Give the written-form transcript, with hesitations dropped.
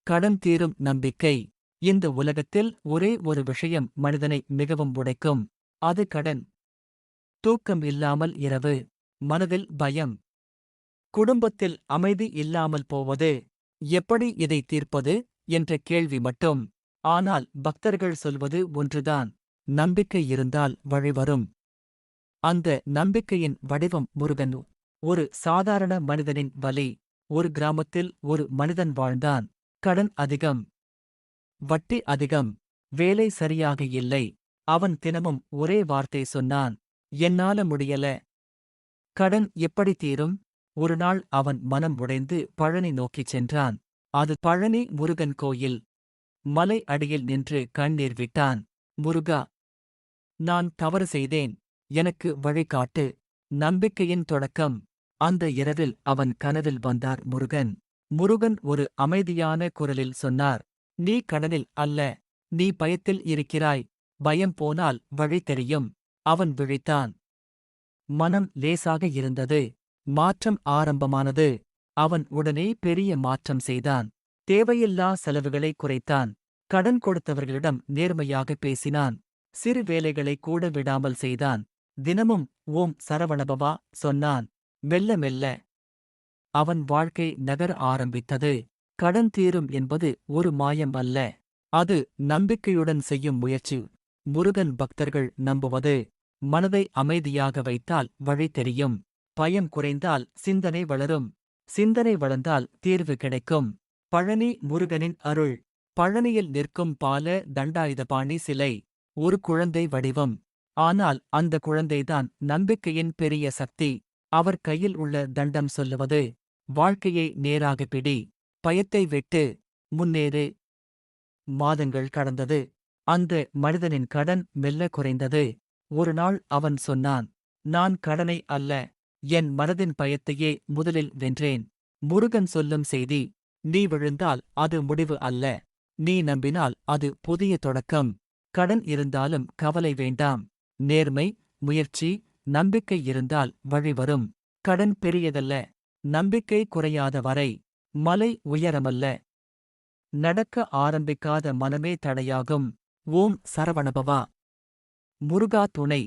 கடன் தீரும் நம்பிக்கை. இந்த உலகத்தில் ஒரே ஒரு விஷயம் மனிதனை மிகவும் உடைக்கும். அது கடன். தூக்கம் இல்லாமல் இரவு. மனதில் பயம். குடும்பத்தில் அமைதி இல்லாமல் போவது. எப்படி இதை தீர்ப்பது என்ற கேள்வி மட்டும். ஆனால் பக்தர்கள் சொல்வது ஒன்றுதான். நம்பிக்கை இருந்தால் வழி வரும். அந்த நம்பிக்கையின் வடிவம் முருகன். ஒரு சாதாரண மனிதனின் வலி. ஒரு கிராமத்தில் ஒரு மனிதன் வாழ்ந்தான். கடன் அதிகம். வட்டி அதிகம். வேலை சரியாக இல்லை. அவன் தினமும் ஒரே வார்த்தை சொன்னான். என்னால முடியல. கடன் எப்படி தீரும்? ஒருநாள் அவன் மனம் உடைந்து பழனி நோக்கிச் சென்றான். அது பழனி முருகன் கோயில். மலை அடியில் நின்று கண்ணீர் விட்டான். முருகா, நான் தவறு செய்தேன். எனக்கு வழிகாட்டு. நம்பிக்கையின் தொடக்கம். அந்த இரவில் அவன் கனவில் வந்தார் முருகன். முருகன் ஒரு அமைதியான குரலில் சொன்னார். நீ கடனில் அல்ல. நீ பயத்தில் இருக்கிறாய். பயம் போனால் வழி தெரியும். அவன் விழித்தான். மனம் லேசாக இருந்தது. மாற்றம் ஆரம்பமானது. அவன் உடனே பெரிய மாற்றம் செய்தான். தேவையில்லா செலவுகளை குறைத்தான். கடன் கொடுத்தவர்களிடம் நேர்மையாக பேசினான். சிறு வேலைகளை கூட விடாமல் செய்தான். தினமும் ஓம் சரவணபவா சொன்னான். மெல்ல மெல்ல அவன் வாழ்க்கை நகர ஆரம்பித்தது. கடன் தீரும் என்பது ஒரு மாயம் அல்ல. அது நம்பிக்கையுடன் செய்யும் முயற்சி. முருகன் பக்தர்கள் நம்புவது. மனதை அமைதியாக வைத்தால் வழி தெரியும். பயம் குறைந்தால் சிந்தனை வளரும். சிந்தனை வளர்ந்தால் தீர்வு கிடைக்கும். பழனி முருகனின் அருள். பழனியில் நிற்கும் பால தண்டாயுதபாணி சிலை. ஒரு குழந்தை வடிவம். ஆனால் அந்த குழந்தைதான் நம்பிக்கையின் பெரிய சக்தி. அவர் கையில் உள்ள தண்டம் சொல்லுவது. வாழ்க்கையை நேராக பிடி. பயத்தை விட்டு முன்னேறு. மாதங்கள் கடந்தது. அந்த மனிதனின் கடன் மெல்ல குறைந்தது. ஒருநாள் அவன் சொன்னான். நான் கடனை அல்ல, என் மனதின் பயத்தையே முதலில் வென்றேன். முருகன் சொல்லும் செய்தி. நீ விழுந்தால் அது முடிவு அல்ல. நீ நம்பினால் அது புதிய தொடக்கம். கடன் இருந்தாலும் கவலை வேண்டாம். நேர்மை, முயற்சி, நம்பிக்கை இருந்தால் வழி வரும். கடன் பெரியதல்ல. நம்பிக்கை குறையாத வரை. மலை உயரமல்ல. நடக்க ஆரம்பிக்காத மனமே தடையாகும். ஓம் சரவணபவா. முருகா துணை.